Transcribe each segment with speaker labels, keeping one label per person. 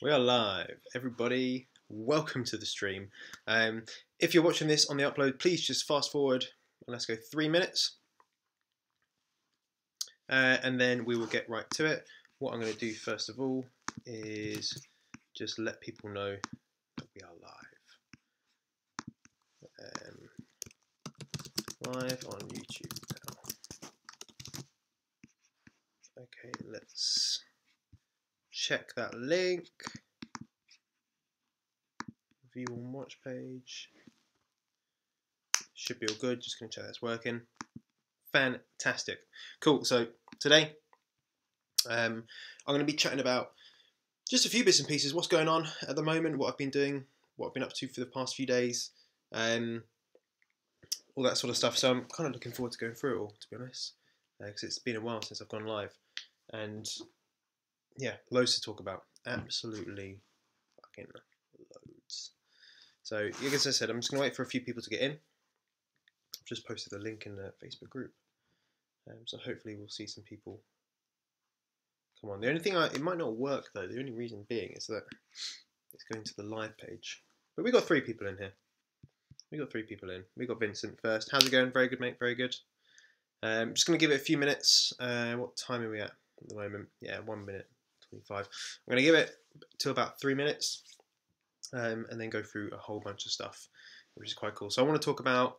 Speaker 1: We are live, everybody. Welcome to the stream. If you're watching this on the upload, please just fast forward and let's go 3 minutes, and then we will get right to it. What I'm going to do first of all is just let people know that we are live on YouTube now. Okay, let's check that link. View on watch page. Should be all good. Just going to check that's working. Fantastic. Cool. So today I'm going to be chatting about just a few bits and pieces, what's going on at the moment, what I've been doing, what I've been up to for the past few days, all that sort of stuff. So I'm kind of looking forward to going through it all, to be honest, because it's been a while since I've gone live. And yeah, loads to talk about. Absolutely fucking loads. So, as I said, I'm just going to wait for a few people to get in. I've just posted the link in the Facebook group. So hopefully we'll see some people come on. The only thing, it might not work though, the only reason being is that it's going to the live page. But we got 3 people in here. We got 3 people in. We got Vincent first. How's it going? Very good, mate. Very good. Just going to give it a few minutes. What time are we at the moment? Yeah, 1 minute 25. I'm going to give it to about 3 minutes, and then go through a whole bunch of stuff, which is quite cool. So I want to talk about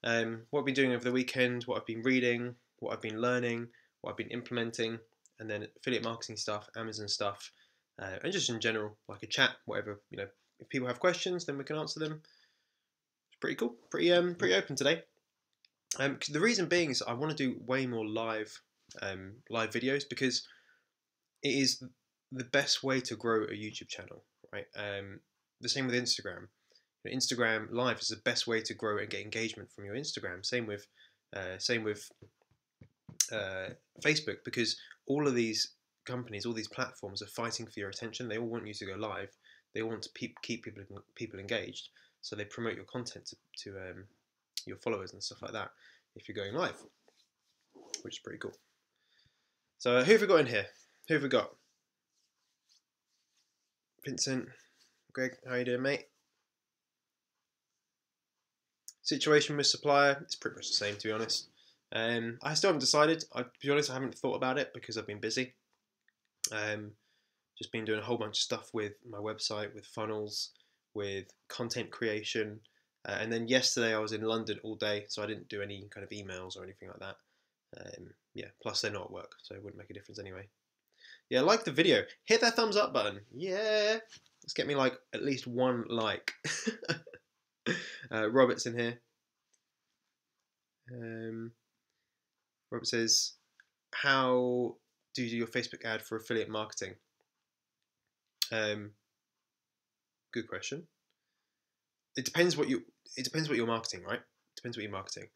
Speaker 1: what I've been doing over the weekend, what I've been reading, what I've been learning, what I've been implementing, and then affiliate marketing stuff, Amazon stuff, and just in general, like a chat, whatever. You know, if people have questions, then we can answer them. It's pretty cool, pretty open today. The reason being is I want to do way more live videos because it is the best way to grow a YouTube channel, right? The same with Instagram. Instagram Live is the best way to grow and get engagement from your Instagram. Same with Facebook, because all of these companies, all these platforms are fighting for your attention. They all want you to go live. They want to keep people engaged, so they promote your content to your followers and stuff like that if you're going live, which is pretty cool. So who have we got in here? Who have we got? Vincent, Greg, how you doing, mate? Situation with supplier, it's pretty much the same, to be honest. I still haven't decided. To be honest, I haven't thought about it because I've been busy. Just been doing a whole bunch of stuff with my website, with funnels, with content creation. And then yesterday I was in London all day, so I didn't do any kind of emails or anything like that. Yeah, plus they're not at work, so it wouldn't make a difference anyway. Yeah, like the video. Hit that thumbs up button. Yeah. Let's get me like at least 1 like. Robert's in here. Robert says, how do you do your Facebook ad for affiliate marketing? Good question. It depends what you're marketing, right? It depends what you're marketing.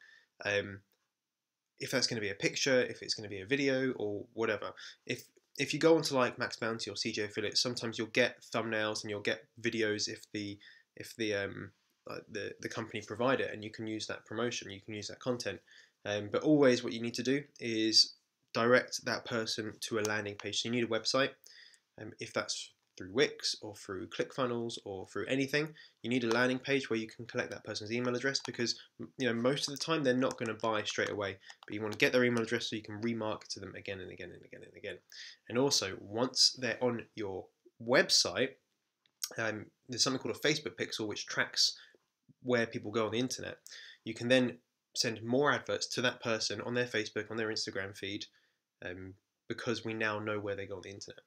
Speaker 1: If that's going to be a picture, if it's going to be a video, or whatever. If you go onto like Max Bounty or CJ Affiliate, sometimes you'll get thumbnails and you'll get videos if the company provide it, and you can use that promotion, you can use that content. But always what you need to do is direct that person to a landing page. So you need a website. If that's through Wix or through ClickFunnels or through anything, you need a landing page where you can collect that person's email address, because most of the time they're not going to buy straight away, but you want to get their email address so you can remarket to them again and again and again and again. And also, once they're on your website, there's something called a Facebook pixel which tracks where people go on the internet. You can then send more adverts to that person on their Facebook, on their Instagram feed, because we now know where they go on the internet.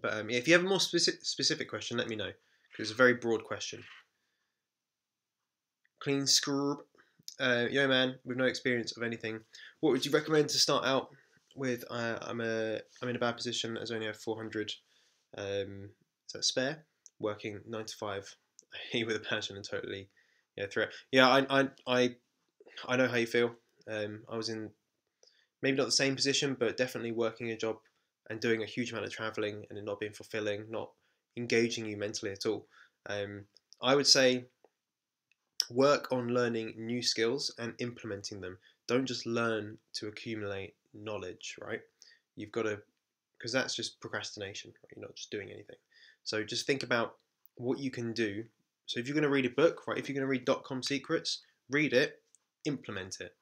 Speaker 1: But if you have a more specific question, let me know, because it's a very broad question. Clean scrub. Yo man, with no experience of anything, what would you recommend to start out with? I'm in a bad position as I only have 400. Is that spare? Working 9 to 5, with a passion and totally through it. Yeah, I know how you feel. I was in maybe not the same position, but definitely working a job and doing a huge amount of traveling and it not being fulfilling, not engaging you mentally at all. I would say work on learning new skills and implementing them. Don't just learn to accumulate knowledge, right? You've got to because that's just procrastination, right? You're not just doing anything. So just think about what you can do. So if you're going to read a book, right, if you're going to read .com Secrets, read it, implement it.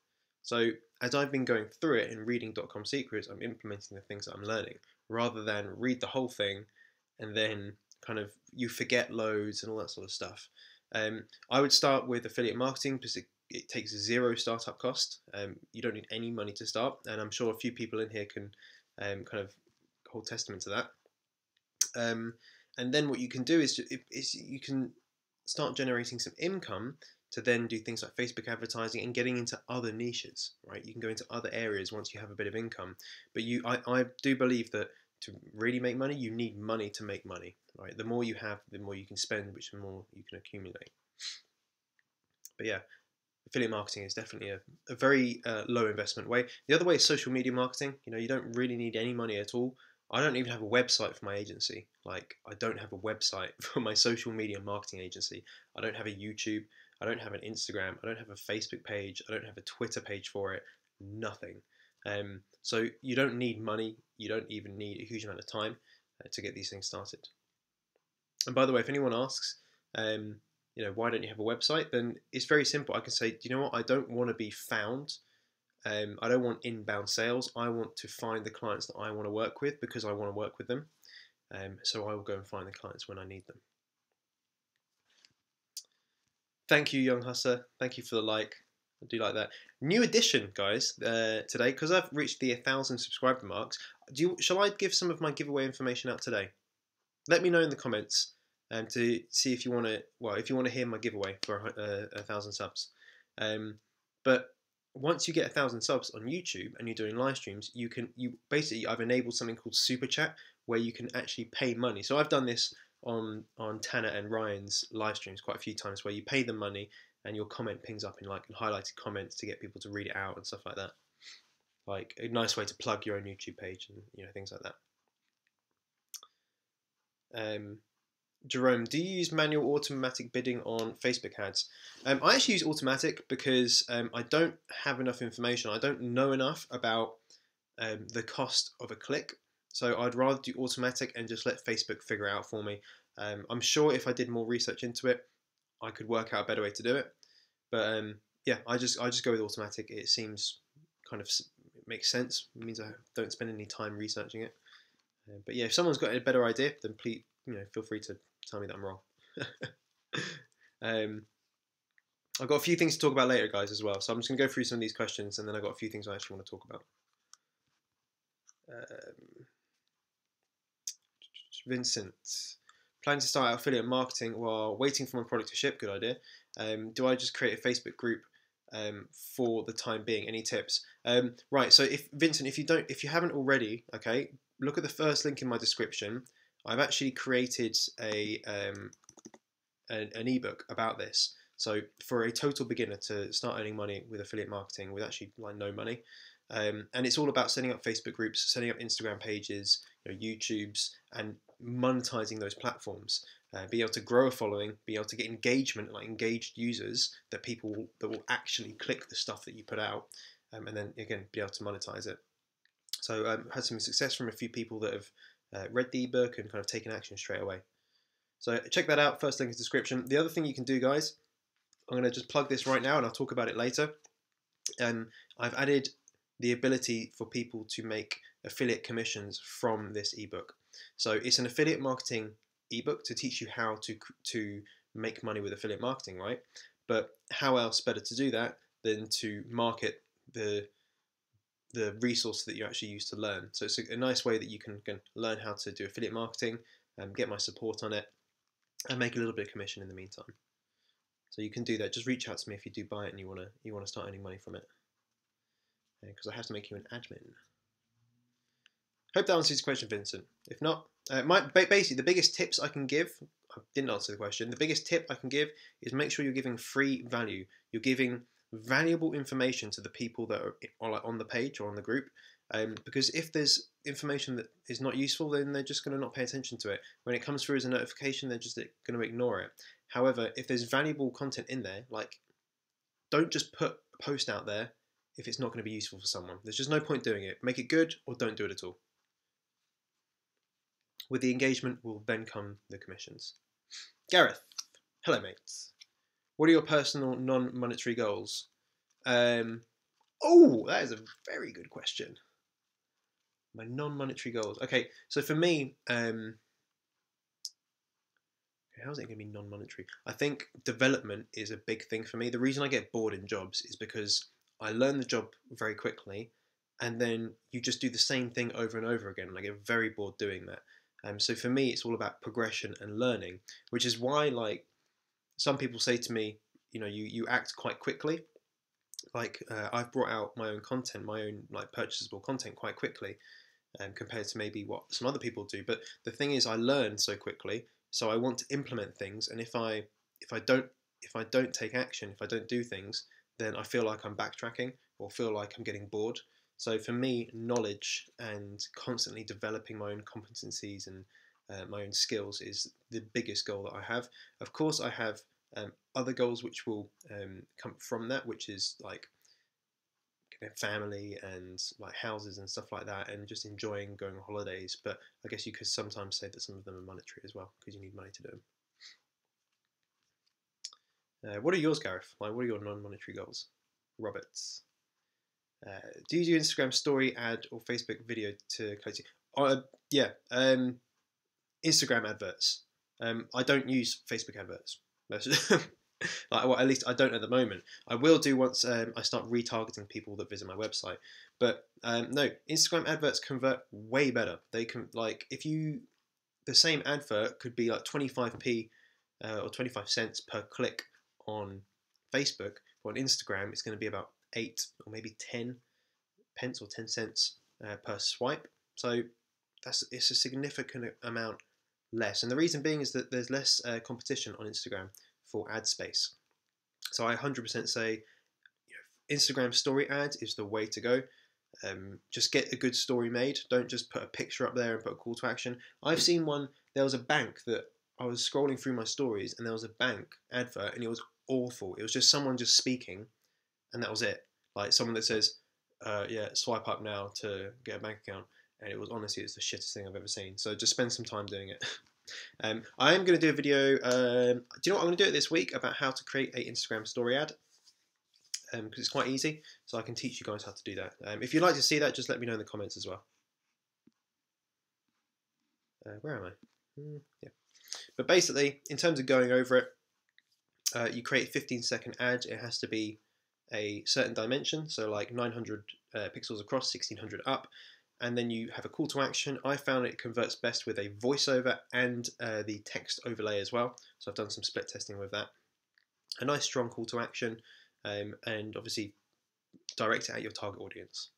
Speaker 1: So as I've been going through it and reading .com Secrets, I'm implementing the things that I'm learning, rather than read the whole thing and then kind of you forget loads and all that sort of stuff. I would start with affiliate marketing because it takes zero startup cost. You don't need any money to start, and I'm sure a few people in here can kind of hold testament to that. And then what you can do is you can start generating some income to then do things like Facebook advertising and getting into other niches, right? You can go into other areas once you have a bit of income. But I do believe that to really make money, you need money to make money, right? The more you have, the more you can spend, which the more you can accumulate. But yeah, affiliate marketing is definitely a very low investment way. The other way is social media marketing. You don't really need any money at all. I don't even have a website for my agency. Like, I don't have a website for my social media marketing agency. I don't have a YouTube. I don't have an Instagram. I don't have a Facebook page. I don't have a Twitter page for it. Nothing. So you don't need money. You don't even need a huge amount of time to get these things started. And by the way, if anyone asks, why don't you have a website? Then it's very simple. I can say, do you know what? I don't want to be found. I don't want inbound sales. I want to find the clients that I want to work with because I want to work with them. So I will go and find the clients when I need them. Thank you, Young Husser. Thank you for the like. I do like that. New addition, guys, today, because I've reached the 1,000 subscriber marks. Shall I give some of my giveaway information out today? Let me know in the comments to see if you want to. Well, if you want to hear my giveaway for 1,000 subs. But once you get 1,000 subs on YouTube and you're doing live streams, I've enabled something called Super Chat where you can actually pay money. So I've done this on Tanner and Ryan's live streams quite a few times, where you pay them money and your comment pings up in like highlighted comments to get people to read it out and stuff like that. Like a nice way to plug your own YouTube page and things like that. Jerome, do you use manual automatic bidding on Facebook ads? I actually use automatic because I don't have enough information. I don't know enough about the cost of a click. So I'd rather do automatic and just let Facebook figure it out for me. I'm sure if I did more research into it, I could work out a better way to do it. But yeah, I just go with automatic. It seems kind of makes sense. It means I don't spend any time researching it. But yeah, if someone's got a better idea, then please, feel free to tell me that I'm wrong. I've got a few things to talk about later, guys, as well. So I'm just going to go through some of these questions, and then I've got a few things I actually want to talk about. Vincent, planning to start affiliate marketing while waiting for my product to ship. Good idea. Do I just create a Facebook group for the time being? Any tips? Right. So Vincent, if you haven't already, okay, look at the first link in my description. I've actually created an ebook about this. So for a total beginner to start earning money with affiliate marketing with actually like no money, and it's all about setting up Facebook groups, setting up Instagram pages, YouTubes, and monetizing those platforms. Be able to grow a following, be able to get engagement, like engaged users that will actually click the stuff that you put out, and then again be able to monetize it. So I've had some success from a few people that have read the ebook and kind of taken action straight away. So check that out. First link in the description. The other thing you can do, guys, I'm going to just plug this right now and I'll talk about it later. I've added the ability for people to make affiliate commissions from this ebook. So it's an affiliate marketing ebook to teach you how to make money with affiliate marketing, right? But how else better to do that than to market the resource that you actually use to learn. So it's a nice way that you can learn how to do affiliate marketing, get my support on it, and make a little bit of commission in the meantime. So you can do that. Just reach out to me if you do buy it and you want to start earning money from it. Because I have to make you an admin. Hope that answers your question, Vincent. If not, basically the biggest tips I can give, I didn't answer the question, the biggest tip I can give is make sure you're giving free value. You're giving valuable information to the people that are on the page or on the group. Because if there's information that is not useful, then they're just going to not pay attention to it. When it comes through as a notification, they're just going to ignore it. However, if there's valuable content in there, like don't just put a post out there if it's not going to be useful for someone. There's just no point doing it. Make it good or don't do it at all. With the engagement will then come the commissions. Gareth, hello mates. What are your personal non-monetary goals? Oh, that is a very good question. My non-monetary goals. Okay, so for me, how's it going to be non-monetary? I think development is a big thing for me. The reason I get bored in jobs is because I learn the job very quickly, and then you just do the same thing over and over again, and I get very bored doing that. So for me, it's all about progression and learning, which is why, like, some people say to me, you act quite quickly. Like, I've brought out my own content, my own like purchasable content quite quickly, compared to maybe what some other people do. But the thing is, I learn so quickly, so I want to implement things, and if I don't take action, if I don't do things, then I feel like I'm backtracking or feel like I'm getting bored. So for me, knowledge and constantly developing my own competencies and my own skills is the biggest goal that I have. Of course, I have other goals which will come from that, which is like family and like houses and stuff like that, and just enjoying going on holidays. But I guess you could sometimes say that some of them are monetary as well, because you need money to do them. What are yours, Gareth? Like, what are your non-monetary goals? Roberts. Do you do Instagram story, ad, or Facebook video to close you? Yeah, Instagram adverts. I don't use Facebook adverts. Like, well, at least I don't at the moment. I will do once I start retargeting people that visit my website. But no, Instagram adverts convert way better. They can, like, the same advert could be like 25p or 25 cents per click on Facebook, but on Instagram it's going to be about 8 or maybe 10 pence or 10 cents per swipe. So it's a significant amount less. And the reason being is that there's less competition on Instagram for ad space. So I 100% say Instagram story ads is the way to go. Just get a good story made. Don't just put a picture up there and put a call to action. I've seen one, there was a bank that I was scrolling through my stories, and there was a bank advert, and it was awful. It was just someone just speaking, and that was it. Like someone that says, yeah, swipe up now to get a bank account. And it was honestly, it's the shittest thing I've ever seen. So just spend some time doing it. I am going to do a video, do you know what I'm going to do it this week, about how to create an Instagram story ad, because it's quite easy, so I can teach you guys how to do that. If you'd like to see that, just let me know in the comments as well. Where am I? Yeah. But basically, in terms of going over it, you create a 15-second ad. It has to be a certain dimension, so like 900 pixels across, 1600 up. And then you have a call to action. I found it converts best with a voiceover and the text overlay as well. So I've done some split testing with that. A nice strong call to action, and obviously direct it at your target audience.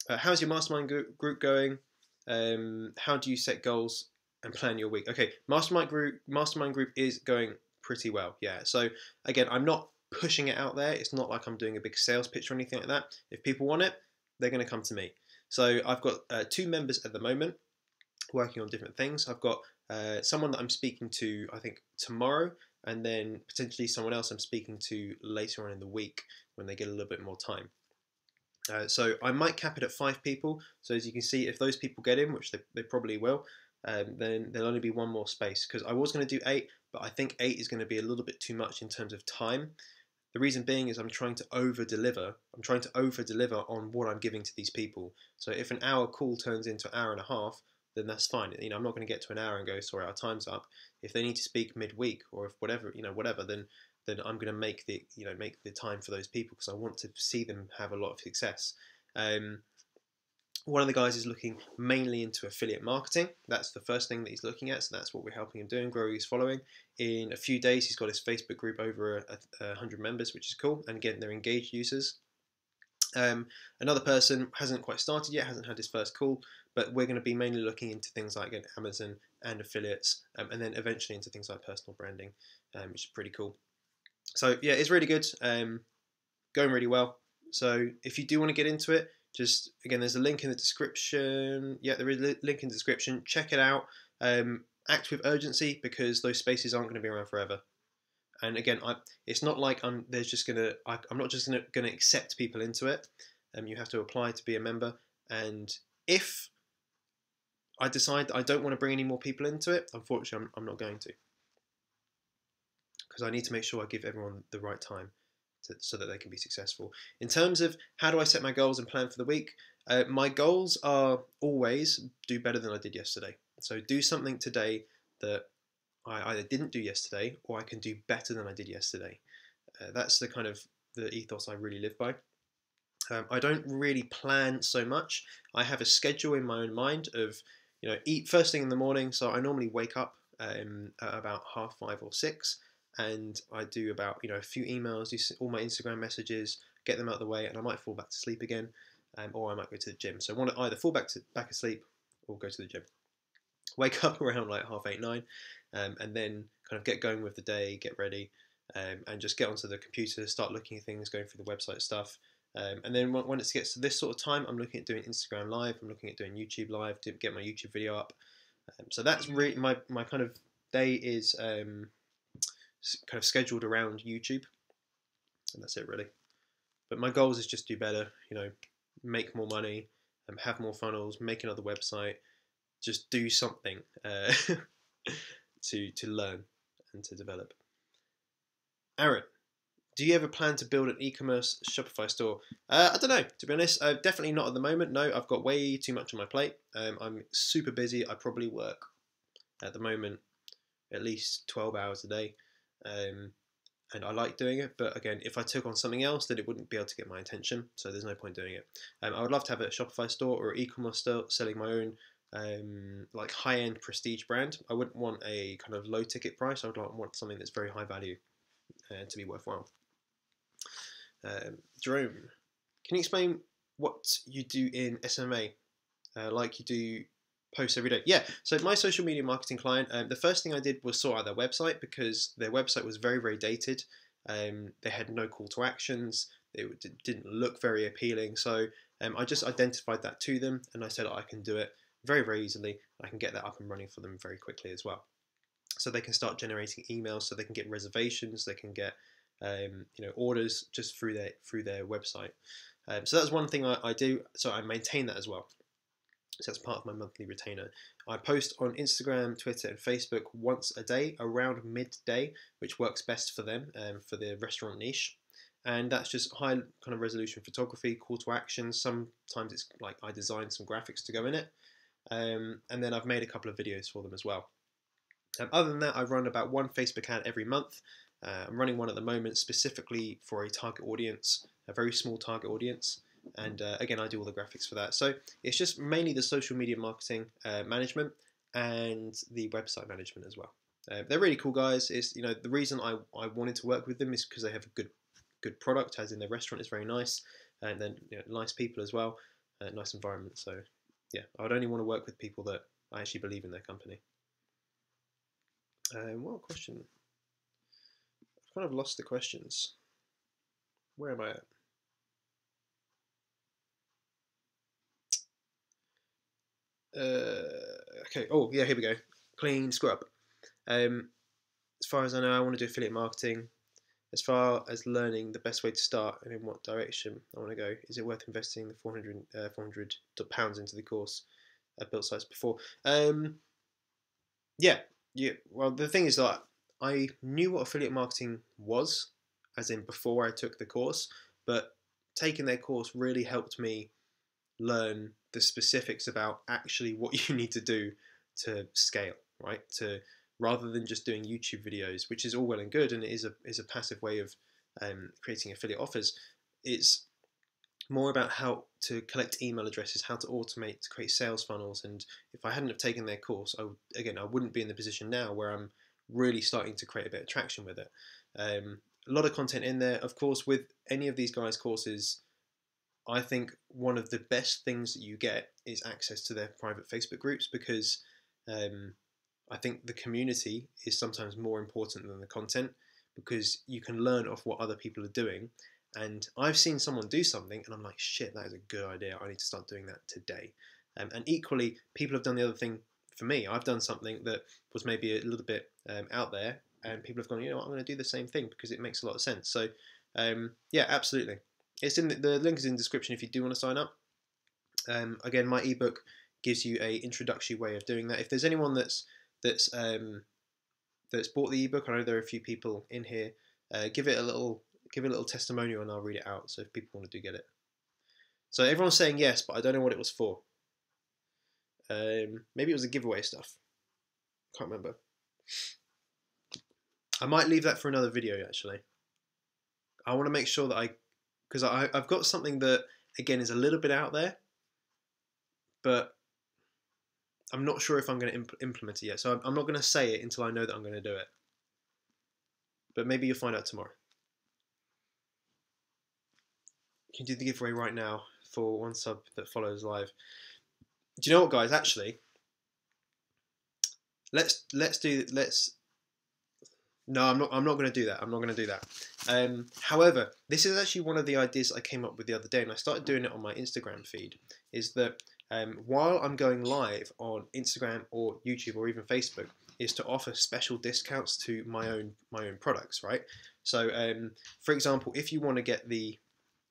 Speaker 1: How's your mastermind group going? How do you set goals and plan your week? Okay, mastermind group is going pretty well. Yeah. So again, I'm not pushing it out there. It's not like I'm doing a big sales pitch or anything like that. If people want it, they're going to come to me. So I've got 2 members at the moment working on different things. I've got someone that I'm speaking to, I think, tomorrow, and then potentially someone else I'm speaking to later on in the week when they get a little bit more time. So I might cap it at 5 people. So as you can see, if those people get in, which they probably will, then there'll only be one more space, because I was going to do 8, but I think 8 is going to be a little bit too much in terms of time. The reason being is I'm trying to over-deliver. I'm trying to over-deliver on what I'm giving to these people. So if an hour call turns into an hour and a half, then that's fine. I'm not going to get to an hour and go, sorry, our time's up. If they need to speak midweek, or if whatever, then I'm going to make the time for those people, because I want to see them have a lot of success. One of the guys is looking mainly into affiliate marketing. That's the first thing that he's looking at, so that's what we're helping him do and grow his following. In a few days, he's got his Facebook group over 100 members, which is cool, and again, they're engaged users. Another person hasn't quite started yet, hasn't had his first call, but we're going to be mainly looking into things like Amazon and affiliates, and then eventually into things like personal branding, which is pretty cool. So yeah, it's really good, going really well. So if you do want to get into it, just, again, there's a link in the description. Yeah, there is a link in the description. Check it out. Act with urgency, because those spaces aren't going to be around forever. And again, it's not like I'm not just going to accept people into it. You have to apply to be a member. And if I decide I don't want to bring any more people into it, unfortunately, I'm not going to, because I need to make sure I give everyone the right time so that they can be successful. In terms of how do I set my goals and plan for the week, my goals are always do better than I did yesterday. So do something today that I either didn't do yesterday or I can do better than I did yesterday. That's the kind of the ethos I really live by. I don't really plan so much. I have a schedule in my own mind of, eat first thing in the morning. So I normally wake up at about 5:30 or 6, and I do about a few emails, do all my Instagram messages, get them out of the way, and I might fall back to sleep again, or I might go to the gym. So I want to either fall back asleep or go to the gym. Wake up around like 8:30, 9, and then kind of get going with the day, get ready, and just get onto the computer, start looking at things, going through the website stuff. And then when it gets to this sort of time, I'm looking at doing Instagram Live, I'm looking at doing YouTube Live to get my YouTube video up. So that's really my kind of day is kind of scheduled around YouTube, and that's it really. But my goals is just do better, make more money, have more funnels, make another website, just do something to learn and to develop. Aaron, do you ever plan to build an e-commerce Shopify store? I don't know, to be honest. Definitely not at the moment. No, I've got way too much on my plate. I'm super busy. I probably work at the moment at least 12 hours a day. And I like doing it. But again, if I took on something else, then it wouldn't be able to get my attention. So there's no point doing it. I would love to have a Shopify store or an e-commerce store selling my own like high-end prestige brand. I wouldn't want a kind of low ticket price. I would want something that's very high value to be worthwhile. Jerome, can you explain what you do in SMA? Like you do posts every day? Yeah, so my social media marketing client, the first thing I did was sort out their website because their website was very, very dated. They had no call to actions. It didn't look very appealing. So I just identified that to them and I said I can do it very, very easily. I can get that up and running for them very quickly as well. So they can start generating emails, so they can get reservations, they can get orders just through their website. So that's one thing I do. So I maintain that as well. So that's part of my monthly retainer. I post on Instagram, Twitter, and Facebook once a day around midday, which works best for them for the restaurant niche. And that's just high kind of resolution photography, call to action. Sometimes it's like I design some graphics to go in it. And then I've made a couple of videos for them as well. Other than that, I run about one Facebook ad every month. I'm running one at the moment specifically for a target audience, a very small target audience. And again, I do all the graphics for that. So it's just mainly the social media marketing management and the website management as well. They're really cool guys. It's the reason I wanted to work with them is because they have a good product, as in their restaurant is very nice, and then nice people as well, nice environment. So yeah, I would only want to work with people that I actually believe in their company. What question? I've kind of lost the questions. Where am I at? Okay. Oh yeah, here we go. Clean scrub. As far as I know, I want to do affiliate marketing. As far as learning the best way to start and in what direction I want to go, is it worth investing the £400 into the course? I've built sites before. Yeah. Well, the thing is that I knew what affiliate marketing was, as in before I took the course, but taking their course really helped me learn the specifics about actually what you need to do to scale, right? Rather than just doing YouTube videos, which is all well and good, and it is a passive way of creating affiliate offers. It's more about how to collect email addresses, how to automate, to create sales funnels. And if I hadn't have taken their course, I wouldn't be in the position now where I'm really starting to create a bit of traction with it. A lot of content in there. Of course, with any of these guys' courses, I think one of the best things that you get is access to their private Facebook groups, because I think the community is sometimes more important than the content, because you can learn off what other people are doing. And I've seen someone do something and I'm like, shit, that is a good idea. I need to start doing that today. And equally, people have done the other thing for me. I've done something that was maybe a little bit out there, and people have gone, I'm going to do the same thing because it makes a lot of sense. So yeah, absolutely. It's in the link is in the description if you do want to sign up. Again, my ebook gives you a introductory way of doing that. If there's anyone that's bought the ebook, I know there are a few people in here. Give it a little testimonial, and I'll read it out. So if people want to get it. So everyone's saying yes, but I don't know what it was for. Maybe it was the giveaway stuff. Can't remember. I might leave that for another video actually. I want to make sure that because I've got something that again is a little bit out there, but I'm not sure if I'm going to implement it yet. So I'm not going to say it until I know that I'm going to do it. But maybe you'll find out tomorrow. You can do the giveaway right now for 1 sub that follows live. Do you know what, guys? Actually, let's. No, I'm not going to do that. I'm not going to do that. However, this is actually one of the ideas I came up with the other day, and I started doing it on my Instagram feed. Is that while I'm going live on Instagram or YouTube or even Facebook, is to offer special discounts to my own products, right? So, for example, if you want to get the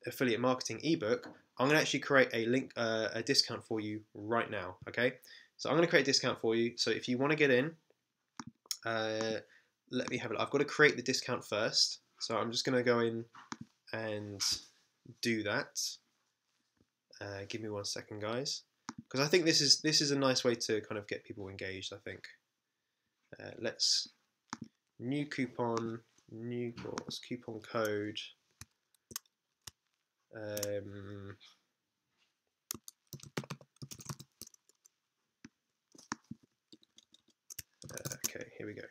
Speaker 1: affiliate marketing ebook, I'm going to actually create a link, a discount for you right now. Okay, so I'm going to create a discount for you. So if you want to get in, let me have it. I've got to create the discount first. So I'm just going to go in and do that. Give me 1 second, guys, because I think this is a nice way to kind of get people engaged. I think. Let's new coupon code. Okay, here we go.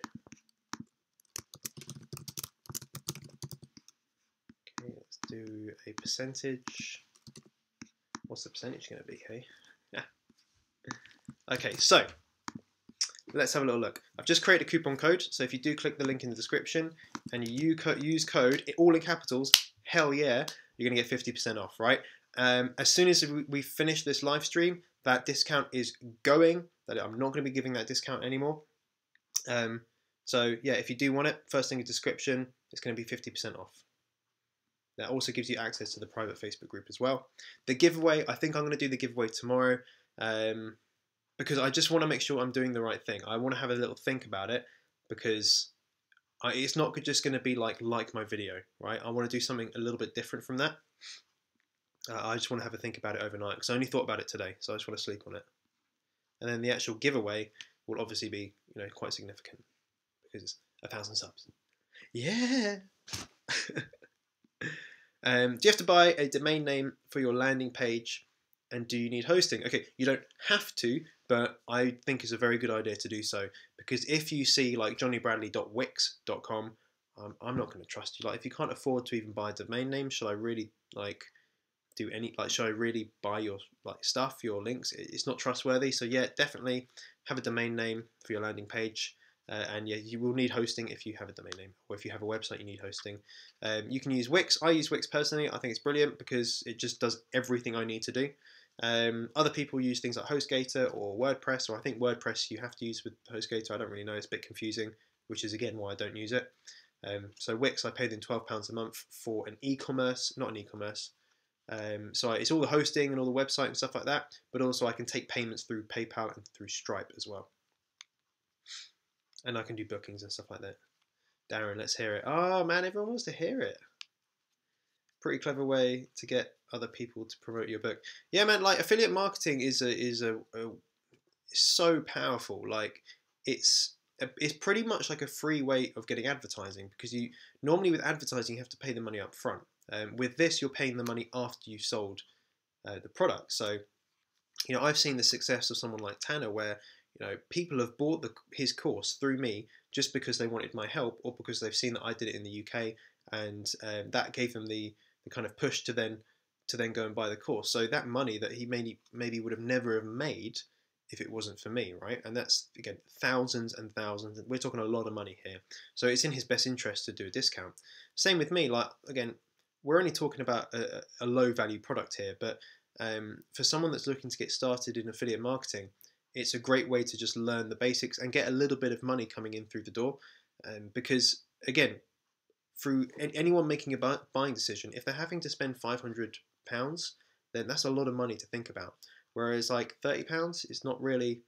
Speaker 1: Okay, let's do a percentage. What's the percentage going to be, hey? Yeah. Okay, so let's have a little look. I've just created a coupon code, so if you do click the link in the description and you use code, all in capitals, hell yeah, you're going to get 50% off, right? As soon as we finish this live stream, that discount is going. That I'm not going to be giving that discount anymore. So yeah, if you do want it, first thing in the description, it's going to be 50% off. That also gives you access to the private Facebook group as well. The giveaway, I think I'm going to do the giveaway tomorrow because I just want to make sure I'm doing the right thing. I want to have a little think about it because it's not just going to be like my video, right? I want to do something a little bit different from that. I just want to have a think about it overnight because I only thought about it today, so I just want to sleep on it. And then the actual giveaway will obviously be, quite significant because it's 1,000 subs. Yeah. Do you have to buy a domain name for your landing page, and do you need hosting? Okay, you don't have to, but I think it's a very good idea to do so because if you see like johnnybradley.wix.com, I'm not going to trust you. Like, if you can't afford to even buy a domain name, should I really should I really buy your stuff, your links? It's not trustworthy. So yeah, definitely have a domain name for your landing page. And yeah, you will need hosting if you have a domain name, or if you have a website, you need hosting. You can use Wix. I use Wix personally. I think it's brilliant because it just does everything I need to do. Other people use things like HostGator or WordPress, or I think WordPress you have to use with HostGator. I don't really know. It's a bit confusing, which is again why I don't use it. So Wix, I pay them £12 a month for an e-commerce, not an e-commerce. So it's all the hosting and all the website and stuff like that, but also I can take payments through PayPal and through Stripe as well. And I can do bookings and stuff like that. Darren, let's hear it. Oh man, everyone wants to hear it. Pretty clever way to get other people to promote your book. Yeah, man. Like, affiliate marketing is so powerful. Like, it's pretty much like a free way of getting advertising because you normally with advertising you have to pay the money up front. With this, you're paying the money after you've sold the product. So, I've seen the success of someone like Tanner where people have bought his course through me just because they wanted my help or because they've seen that I did it in the UK, and that gave them the kind of push to then go and buy the course. So that money that he maybe would have never have made if it wasn't for me, right? And that's, again, thousands and thousands. We're talking a lot of money here. So it's in his best interest to do a discount. Same with me. Like, again, we're only talking about a low value product here, but for someone that's looking to get started in affiliate marketing, it's a great way to just learn the basics and get a little bit of money coming in through the door. Because, again, through anyone making a buying decision, if they're having to spend £500, then that's a lot of money to think about. Whereas like £30 is not really,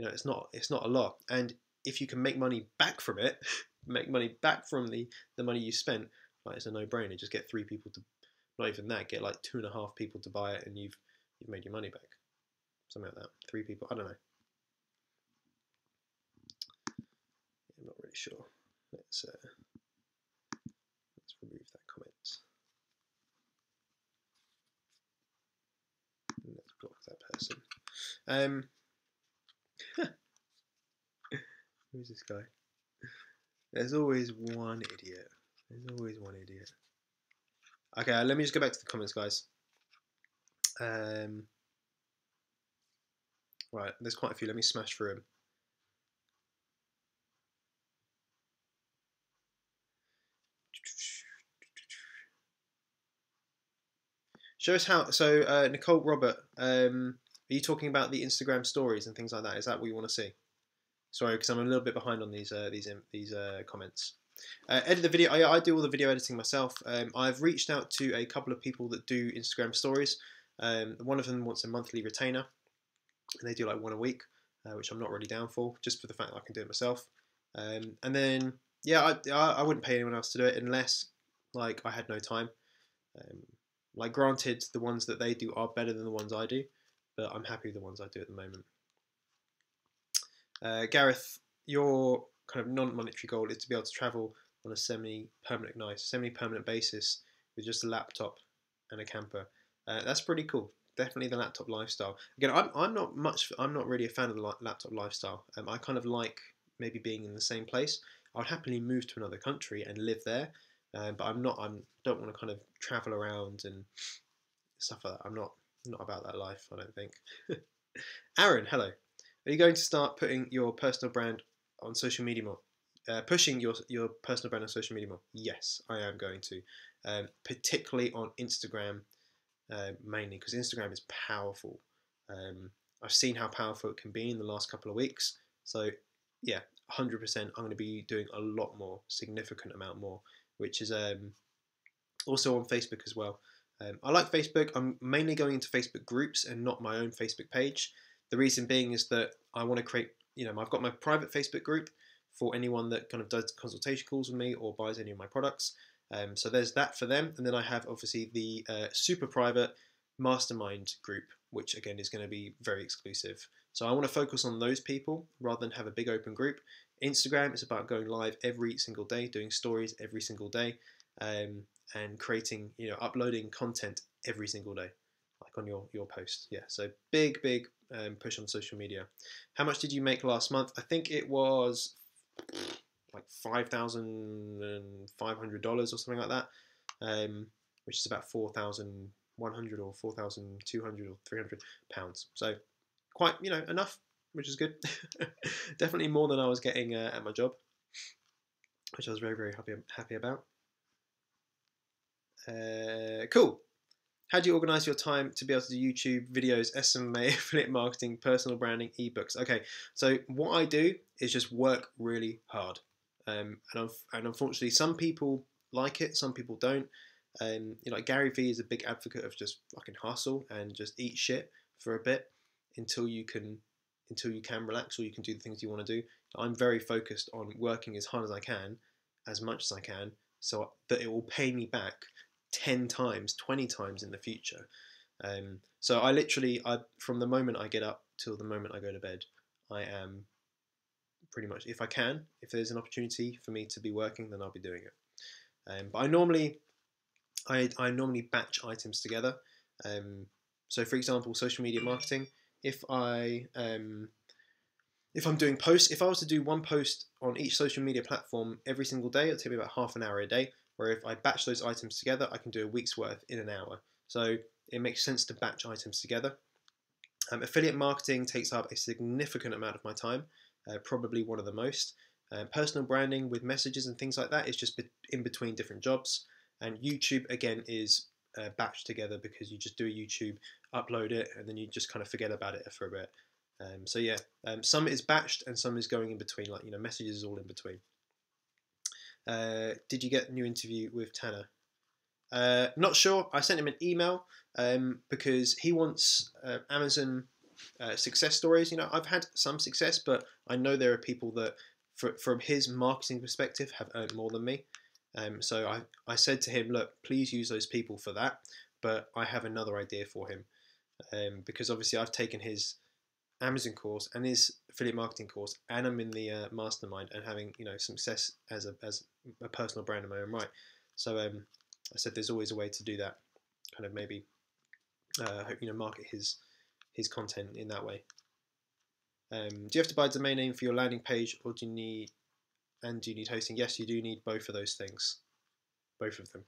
Speaker 1: it's not a lot. And if you can make money back from it, make money back from the money you spent, like it's a no-brainer. Just get 3 people to, not even that, get like 2.5 people to buy it, and you've made your money back. Something like that. 3 people, I don't know. I'm not really sure. Let's remove that comment. Let's block that person. Who's this guy? There's always one idiot. There's always one idiot. Okay, let me just go back to the comments, guys. Right, there's quite a few. Let me smash through them. Show us how. So, Nicole Robert, are you talking about the Instagram stories and things like that? Is that what you want to see? Sorry, because I'm a little bit behind on these comments. Edit the video. I do all the video editing myself. I've reached out to a couple of people that do Instagram stories. One of them wants a monthly retainer, and they do like one a week, which I'm not really down for, just for the fact that I can do it myself. And then, yeah, I wouldn't pay anyone else to do it unless like I had no time. Like granted, the ones that they do are better than the ones I do, but I'm happy with the ones I do at the moment. Gareth, your kind of non-monetary goal is to be able to travel on a semi-permanent basis with just a laptop and a camper. That's pretty cool. Definitely the laptop lifestyle. Again, I'm not really a fan of the laptop lifestyle. I kind of like maybe being in the same place. I'd happily move to another country and live there, but I don't want to kind of travel around and stuff like that. I'm not about that life, I don't think. Aaron, hello. Are you going to start putting your personal brand on social media more? Pushing your personal brand on social media more? Yes, I am going to. Particularly on Instagram, mainly because Instagram is powerful. I've seen how powerful it can be in the last couple of weeks. So yeah, 100%. I'm going to be doing a lot more, significant amount more, which is also on Facebook as well. I like Facebook. I'm mainly going into Facebook groups and not my own Facebook page. The reason being is that I want to create, I've got my private Facebook group for anyone that kind of does consultation calls with me or buys any of my products. So there's that for them. And then I have obviously the super private Mastermind group, which again is going to be very exclusive. So I want to focus on those people rather than have a big open group. Instagram is about going live every single day, doing stories every single day, and creating, uploading content every single day, like on your post. Yeah, so big push on social media. How much did you make last month? I think it was like $5,500 or something like that, which is about 4,100 or 4,200 or 300 pounds. So quite, enough, which is good. Definitely more than I was getting at my job, which I was very happy about. Cool. How do you organize your time to be able to do YouTube videos, SMA, affiliate marketing, personal branding, ebooks? Okay, so what I do is just work really hard. And unfortunately, some people like it, some people don't. Like Gary Vee is a big advocate of just fucking hustle and just eat shit for a bit until you can relax or you can do the things you want to do. I'm very focused on working as hard as I can, as much as I can, so that it will pay me back 10 times, 20 times in the future. So I literally, from the moment I get up till the moment I go to bed, I am pretty much, if there's an opportunity for me to be working, then I'll be doing it. But I normally batch items together. So for example, social media marketing, if I'm doing posts, if I was to do one post on each social media platform every single day, it'd take me about half an hour a day. Where if I batch those items together, I can do a week's worth in an hour. So it makes sense to batch items together. Affiliate marketing takes up a significant amount of my time, probably one of the most. Personal branding with messages and things like that is just in between different jobs. And YouTube, again, is batched together because you just do a YouTube, upload it, and then you just kind of forget about it for a bit. So yeah, some is batched and some is going in between, like, messages is all in between. Did you get a new interview with Tanner? Not sure. I sent him an email because he wants Amazon success stories. You know, I've had some success, but I know there are people that, from his marketing perspective, have earned more than me. So I said to him, look, please use those people for that. But I have another idea for him because obviously I've taken his Amazon course and his affiliate marketing course, and I'm in the Mastermind and having success as a personal brand in my own right. So I said there's always a way to do that. Kind of maybe market his content in that way. Do you have to buy a domain name for your landing page, or do you need hosting? Yes, you do need both of those things, both of them.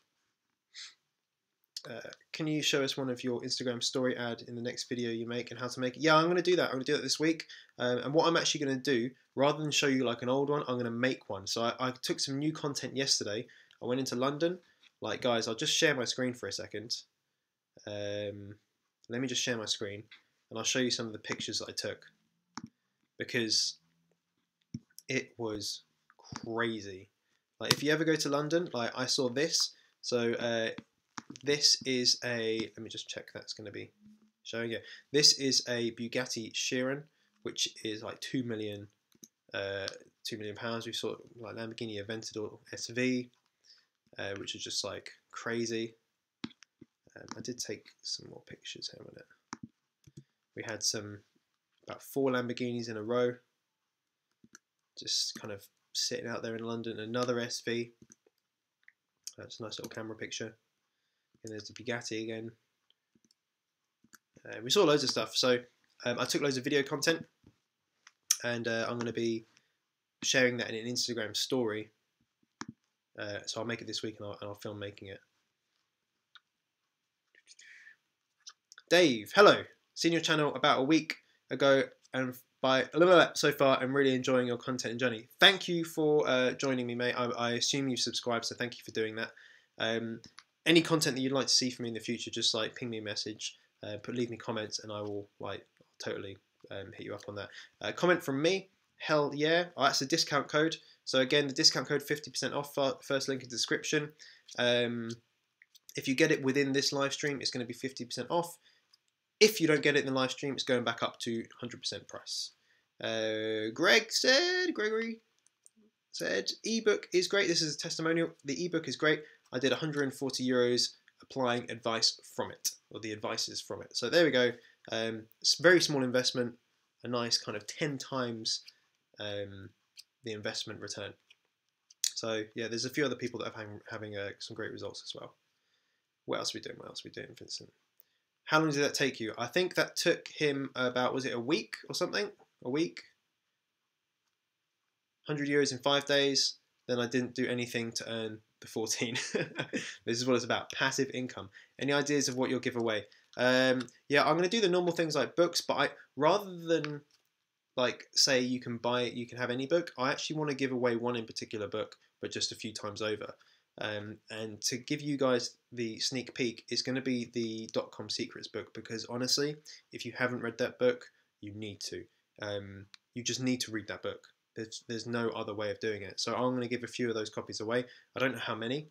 Speaker 1: Can you show us one of your Instagram story ad in the next video you make and how to make it? Yeah, I'm going to do that. I'm going to do that this week. And what I'm actually going to do, rather than show you like an old one, I'm going to make one. So I took some new content yesterday. I went into London. Like, guys, I'll just share my screen for a second. Let me just share my screen and I'll show you some of the pictures that I took, because it was crazy. Like, if you ever go to London, like I saw this. So this is a, let me just check that's going to be showing you. This is a Bugatti Chiron, which is like £2 million. We saw like Lamborghini Aventador SV, which is just like crazy. I did take some more pictures here a minute. We had about 4 Lamborghinis in a row, just kind of sitting out there in London. Another SV. That's a nice little camera picture. And there's the Bugatti again. We saw loads of stuff. So I took loads of video content, and I'm going to be sharing that in an Instagram story. So I'll make it this week, and I'll film making it. Dave, hello. Seen your channel about a week ago, and so far I'm really enjoying your content and journey. Thank you for joining me, mate. I assume you subscribed, so thank you for doing that. Any content that you'd like to see from me in the future, just like ping me a message, leave me comments, and I will totally hit you up on that. Comment from me, hell yeah. Oh, that's a discount code. So again, the discount code 50% off. First link in the description. If you get it within this live stream, it's going to be 50% off. If you don't get it in the live stream, it's going back up to 100% price. Gregory said, ebook is great. This is a testimonial. The ebook is great. I did €140 applying advice from it, or the advice is from it. So there we go. It's a very small investment, a nice kind of 10 times the investment return. So yeah, there's a few other people that are having some great results as well. What else are we doing? What else are we doing, Vincent? How long did that take you? I think that took him about, was it a week or something? A week? €100 in 5 days. Then I didn't do anything to earn the 14. This is what it's about, passive income. Any ideas of what you'll give away? Yeah, I'm going to do the normal things like books, but rather than like say you can have any book, I actually want to give away one in particular book, but just a few times over. And to give you guys the sneak peek, it's going to be the .com Secrets book, because honestly, if you haven't read that book, you need to. You just need to read that book. There's no other way of doing it. So I'm going to give a few of those copies away. I don't know how many,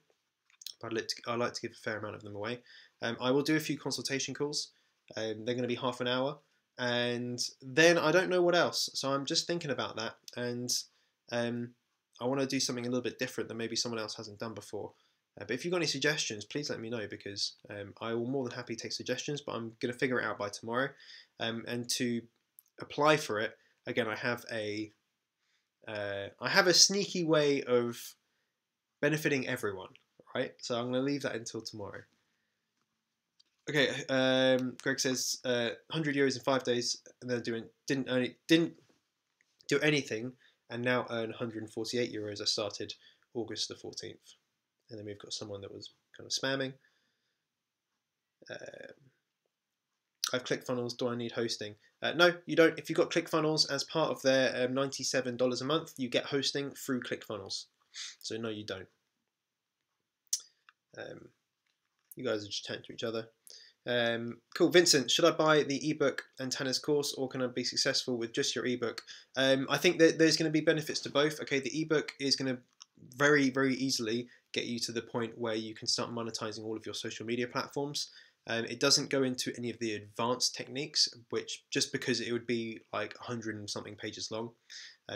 Speaker 1: but I like to give a fair amount of them away. I will do a few consultation calls. They're going to be half an hour. And then I don't know what else. So I'm just thinking about that. And I want to do something a little bit different that maybe someone else hasn't done before. But if you've got any suggestions, please let me know, because I will more than happy take suggestions, but I'm going to figure it out by tomorrow. And to apply for it, again, I have a sneaky way of benefiting everyone, right? So I'm going to leave that until tomorrow. Okay, Greg says €100 in 5 days, and then didn't do anything, and now earn €148. I started August the 14th. And then we've got someone that was kind of spamming. I've ClickFunnels. Do I need hosting? No, you don't. If you've got ClickFunnels as part of their $97 a month, you get hosting through ClickFunnels. So no, you don't. You guys are just chatting to each other. Cool. Vincent, should I buy the ebook and Tanner's course, or can I be successful with just your ebook? I think that there's going to be benefits to both. Okay, the ebook is going to very, very easily get you to the point where you can start monetizing all of your social media platforms. It doesn't go into any of the advanced techniques, which just because it would be like 100 and something pages long.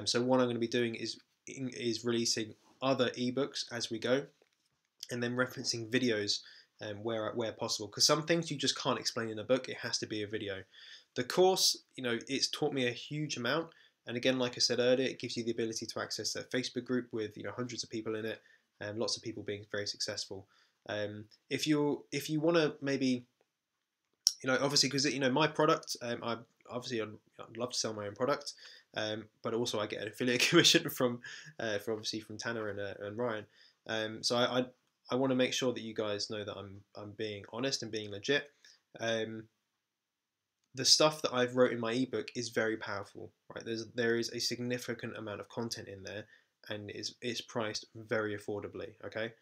Speaker 1: So what I'm going to be doing is releasing other ebooks as we go, and then referencing videos where possible. Because some things you just can't explain in a book; it has to be a video. The course, it's taught me a huge amount. And again, like I said earlier, it gives you the ability to access a Facebook group with hundreds of people in it, and lots of people being very successful. If you want to maybe, obviously because my product, I'd love to sell my own product, but also I get an affiliate commission from obviously from Tanner and Ryan. So I want to make sure that you guys know that I'm being honest and being legit. The stuff that I've wrote in my ebook is very powerful, right? There is a significant amount of content in there, and it's priced very affordably. Okay.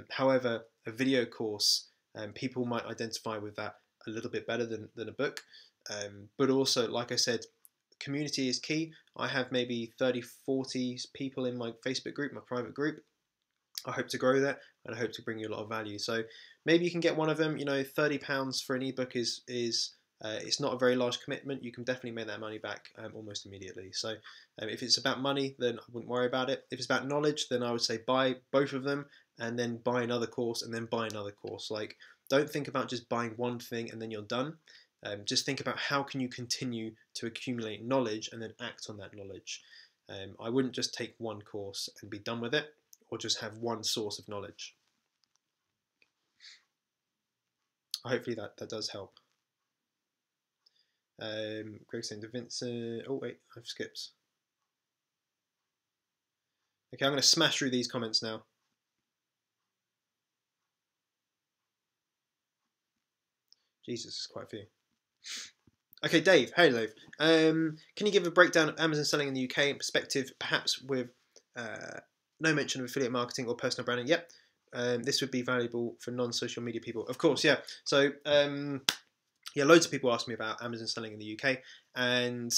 Speaker 1: However, a video course, people might identify with that a little bit better than a book. But also, like I said, community is key. I have maybe 30, 40 people in my Facebook group, my private group. I hope to grow that, and I hope to bring you a lot of value. So maybe you can get one of them. £30 for an ebook is it's not a very large commitment. You can definitely make that money back almost immediately. So if it's about money, then I wouldn't worry about it. If it's about knowledge, then I would say buy both of them and then buy another course and then buy another course. Like, don't think about just buying one thing and then you're done. Just think about how can you continue to accumulate knowledge and then act on that knowledge. I wouldn't just take one course and be done with it, or just have one source of knowledge. Hopefully that does help. Greg saying to Vincent, oh wait, I've skipped. Okay, I'm going to smash through these comments now. Jesus, there's quite a few. Okay, Dave. Hey, Dave. Can you give a breakdown of Amazon selling in the UK in perspective, perhaps with no mention of affiliate marketing or personal branding? Yep. This would be valuable for non-social media people. Of course, yeah. So, yeah, loads of people ask me about Amazon selling in the UK, and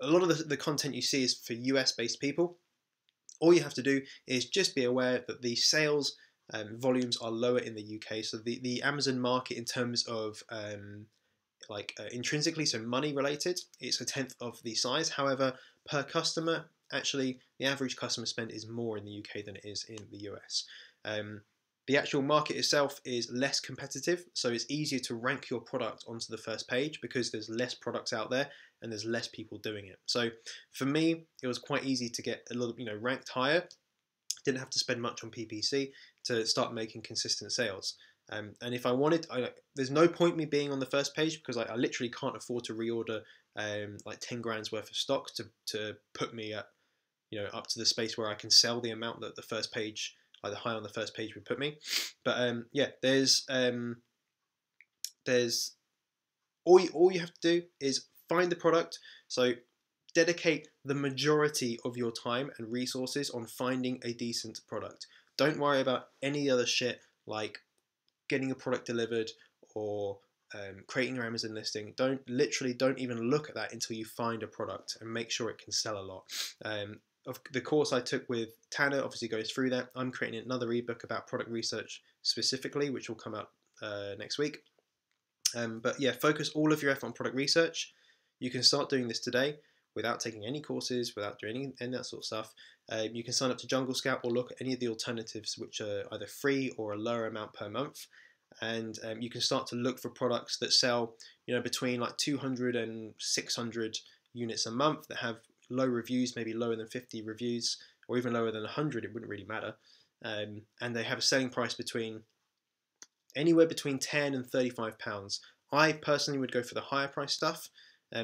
Speaker 1: a lot of the content you see is for US-based people. All you have to do is just be aware that the sales volumes are lower in the UK. So the Amazon market in terms of intrinsically, so money related, it's 1/10 of the size. However, per customer, actually, the average customer spend is more in the UK than it is in the US. The actual market itself is less competitive, so it's easier to rank your product onto the first page because there's less products out there and there's less people doing it. So for me, it was quite easy to get a little, ranked higher. Didn't have to spend much on PPC to start making consistent sales. And if I wanted, there's no point me being on the first page because I literally can't afford to reorder like 10 grand's worth of stock to put me at, up to the space where I can sell the amount that the first page, like the high on the first page would put me. But yeah, there's all you have to do is find the product. So dedicate the majority of your time and resources on finding a decent product. Don't worry about any other shit like getting a product delivered or creating your Amazon listing. Don't even look at that until you find a product and make sure it can sell a lot. The course I took with Tanner obviously goes through that. I'm creating another ebook about product research specifically, which will come out next week. But yeah, focus all of your effort on product research. You can start doing this today without taking any courses, without doing any of that sort of stuff. You can sign up to Jungle Scout or look at any of the alternatives which are either free or a lower amount per month. And you can start to look for products that sell, between like 200 and 600 units a month that have low reviews, maybe lower than 50 reviews, or even lower than 100, it wouldn't really matter. And they have a selling price anywhere between £10 and £35. I personally would go for the higher price stuff,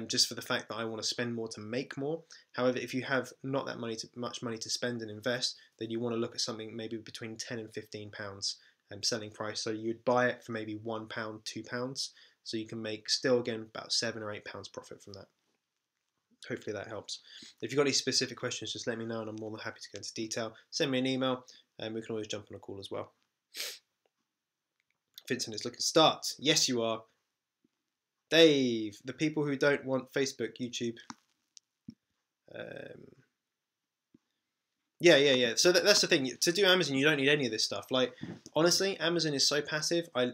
Speaker 1: just for the fact that I want to spend more to make more. However, if you have not that much money to spend and invest, then you want to look at something maybe between £10 and £15 selling price. So you'd buy it for maybe £1, £2, so you can make still again about £7 or £8 profit from that. Hopefully that helps. If you've got any specific questions, just let me know and I'm more than happy to go into detail. Send me an email and we can always jump on a call as well. Vincent is looking to start. Yes, you are. Dave, the people who don't want Facebook, YouTube. Yeah. So that's the thing. To do Amazon, you don't need any of this stuff. Like, honestly, Amazon is so passive. I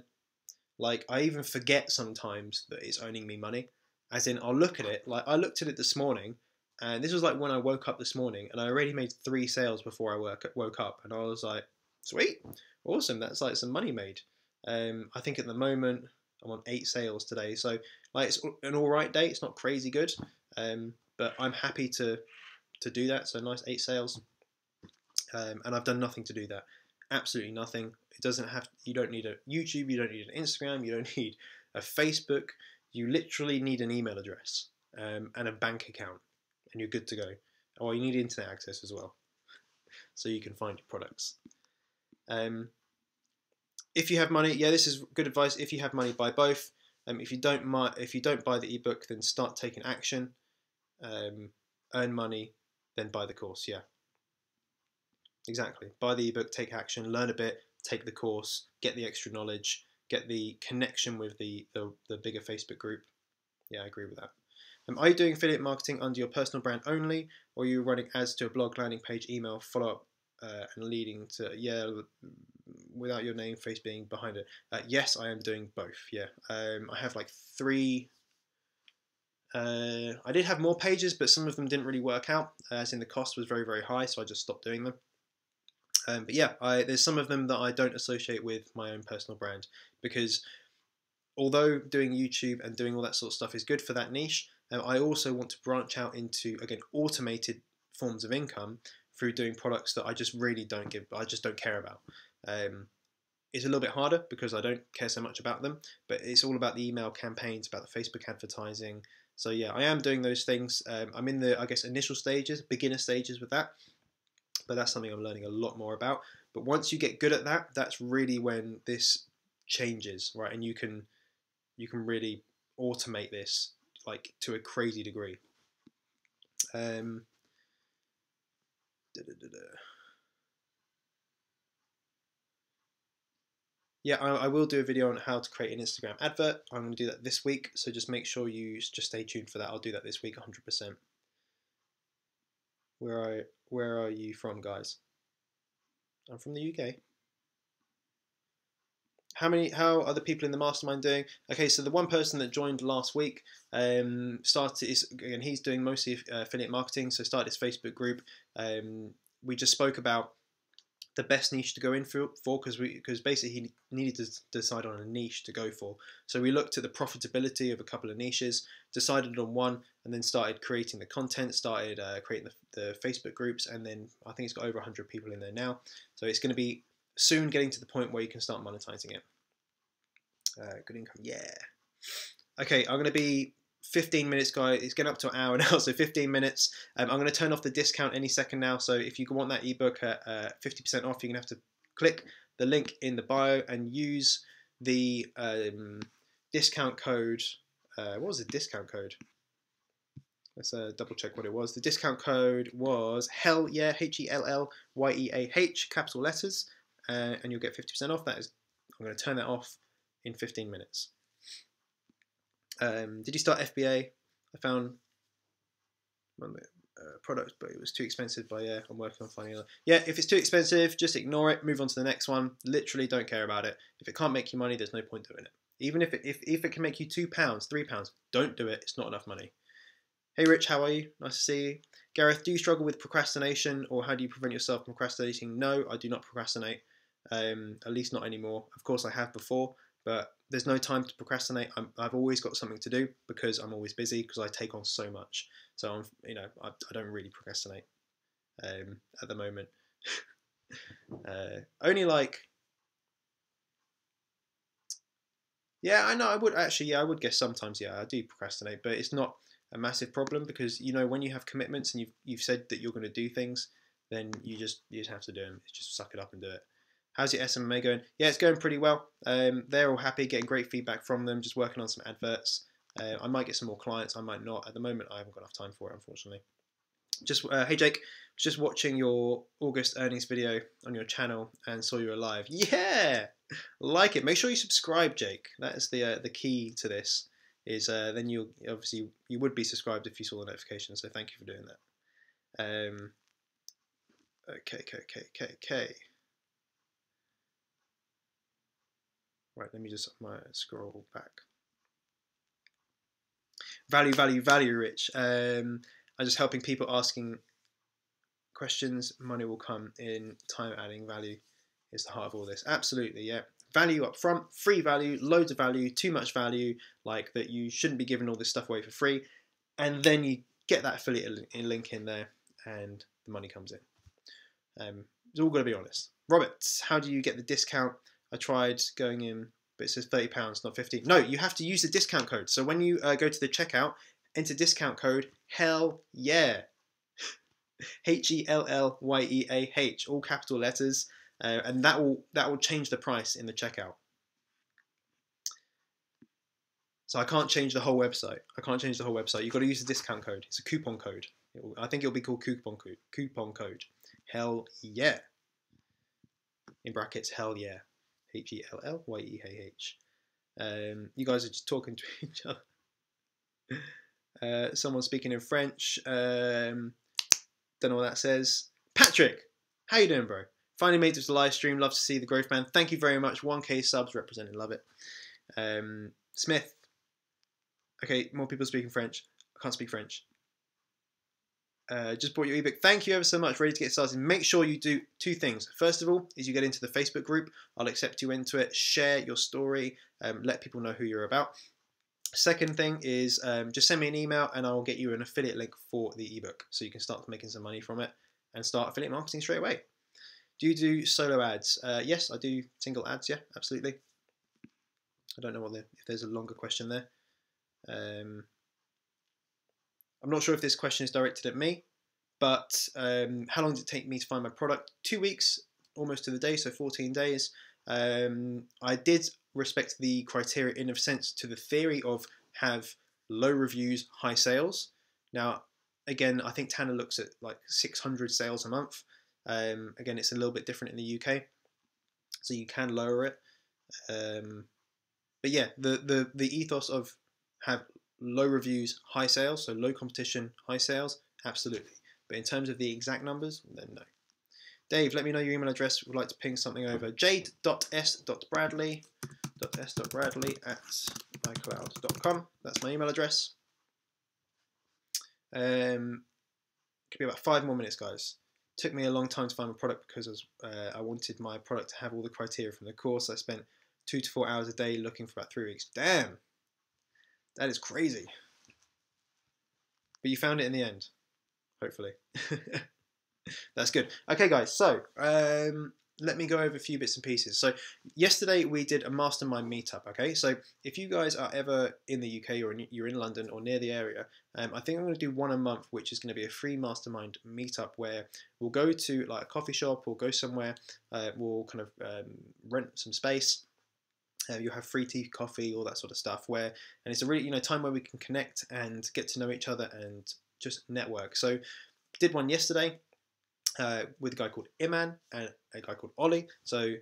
Speaker 1: even forget sometimes that it's earning me money. As in, I'll look at it. Like, I looked at it this morning, and this was like when I woke up this morning, and I already made 3 sales before I woke up, and I was like, sweet, awesome. That's like some money made. I think at the moment I'm on 8 sales today, so like it's an all right day. It's not crazy good, but I'm happy to do that. So nice 8 sales. And I've done nothing to do that. Absolutely nothing. It doesn't have. You don't need a YouTube. You don't need an Instagram. You don't need a Facebook. You literally need an email address and a bank account, and you're good to go. Or you need internet access as well, so you can find your products. If you have money, yeah, this is good advice. If you have money, buy both. If you don't buy the ebook, then start taking action. Earn money, then buy the course. Yeah. Exactly. Buy the ebook, take action, learn a bit, take the course, get the extra knowledge, get the connection with the bigger Facebook group. Yeah, I agree with that. Are you doing affiliate marketing under your personal brand only, or are you running ads to a blog, landing page, email, follow up, and leading to, yeah, without your name, face being behind it? Yes, I am doing both. Yeah. I have like 3. I did have more pages, but some of them didn't really work out, as in the cost was very, very high, so I just stopped doing them. But yeah, there's some of them that I don't associate with my own personal brand, because although doing YouTube and doing all that sort of stuff is good for that niche, I also want to branch out into, again, automated forms of income through doing products that I just really I just don't care about. It's a little bit harder because I don't care so much about them, but it's all about the email campaigns, about the Facebook advertising. So yeah, I am doing those things. I'm in the, I guess, initial stages, beginner stages with that. But that's something I'm learning a lot more about. But once you get good at that, that's really when this changes, right? And you can really automate this like to a crazy degree. Yeah, I will do a video on how to create an Instagram advert. I'm going to do that this week, so just make sure you just stay tuned for that. I'll do that this week 100%. Where are you from, guys? I'm from the UK. How are the people in the mastermind doing? Okay, so the one person that joined last week he's doing mostly affiliate marketing, so started his Facebook group. We just spoke about the best niche to go in for because basically he needed to decide on a niche to go for. So we looked at the profitability of a couple of niches, decided on one, and then started creating the content, started creating the Facebook groups, and then I think it's got over 100 people in there now. So it's going to be soon getting to the point where you can start monetizing it. Good income, yeah. Okay, I'm going to be 15 minutes, guys. It's getting up to an hour now, so 15 minutes. I'm going to turn off the discount any second now. So if you want that ebook at 50% off, you're going to have to click the link in the bio and use the discount code. What was the discount code? Let's double check what it was. The discount code was hell yeah, HELLYEAH, capital letters, and you'll get 50% off. I'm going to turn that off in 15 minutes. Did you start FBA? I found one product, but it was too expensive. But yeah, I'm working on finding another. Yeah, if it's too expensive, just ignore it. Move on to the next one. Literally, don't care about it. If it can't make you money, there's no point doing it. Even if it can make you £2, £3, don't do it. It's not enough money. Hey Rich, how are you? Nice to see you. Gareth, do you struggle with procrastination, or how do you prevent yourself from procrastinating? No, I do not procrastinate. At least not anymore. Of course, I have before, but there's no time to procrastinate. I've always got something to do because I'm always busy because I take on so much. So I don't really procrastinate at the moment. Only like, yeah, I know I would actually. Yeah, I would guess sometimes. Yeah, I do procrastinate, but it's not a massive problem because when you have commitments and you've said that you're going to do things, then you just have to do them. Just suck it up and do it. How's your SMA going? Yeah, it's going pretty well. They're all happy, getting great feedback from them, just working on some adverts. I might get some more clients, I might not. At the moment, I haven't got enough time for it, unfortunately. Hey Jake, just watching your August earnings video on your channel and saw you were live. Yeah, like it. Make sure you subscribe, Jake. That is the key to this. Is then you would be subscribed if you saw the notification. So thank you for doing that. Okay. Right, let me just scroll back. Value, Rich. I'm just helping people asking questions. Money will come in time. Adding value is the heart of all this. Absolutely, yeah. Value up front, free value, loads of value, too much value, like that you shouldn't be giving all this stuff away for free. And then you get that affiliate link in there and the money comes in. It's all got to be honest. Robert, how do you get the discount? I tried going in, but it says £30, not 50. No, you have to use the discount code. So when you go to the checkout, enter discount code hell yeah, HELLYEAH, all capital letters, and that will change the price in the checkout. So I can't change the whole website. You've got to use the discount code. It's a coupon code. I think it'll be called coupon code. Hell yeah. In brackets, hell yeah. HELLYEAH. You guys are just talking to each other. Someone speaking in French. Don't know what that says. Patrick, how you doing, bro? Finally made it to the live stream. Love to see the growth, man. Thank you very much. 1K subs represented. Love it. Smith. Okay, more people speaking French. I can't speak French. Just bought your ebook. Thank you ever so much. Ready to get started. Make sure you do two things. First of all, is you get into the Facebook group. I'll accept you into it. Share your story. Let people know who you're about. Second thing is just send me an email and I'll get you an affiliate link for the ebook so you can start making some money from it and start affiliate marketing straight away. Do you do solo ads? Yes, I do single ads. Yeah, absolutely. I don't know if there's a longer question there. I'm not sure if this question is directed at me, but how long does it take me to find my product? 2 weeks, almost to the day, so 14 days. I did respect the criteria in a sense to the theory of have low reviews, high sales. Now, again, I think Tanner looks at like 600 sales a month. Again, it's a little bit different in the UK, so you can lower it. But yeah, the ethos of have low reviews, high sales, so low competition, high sales, absolutely. But in terms of the exact numbers, then no. Dave, let me know your email address. Would like to ping something over. jade.s.bradley@icloud.com. That's my email address. Could be about 5 more minutes, guys. Took me a long time to find my product because I wanted my product to have all the criteria from the course. I spent 2 to 4 hours a day looking for about 3 weeks. Damn, that is crazy. But you found it in the end, hopefully. That's good. Okay, guys, so let me go over a few bits and pieces. So yesterday we did a Mastermind meetup, okay? So if you guys are ever in the UK or you're in London or near the area, I think I'm going to do one a month, which is going to be a free Mastermind meetup where we'll go to like a coffee shop or go somewhere, we'll kind of rent some space. You'll have free tea, coffee, all that sort of stuff. And it's a really time where we can connect and get to know each other and just network. So did one yesterday. With a guy called Iman and a guy called Ollie. So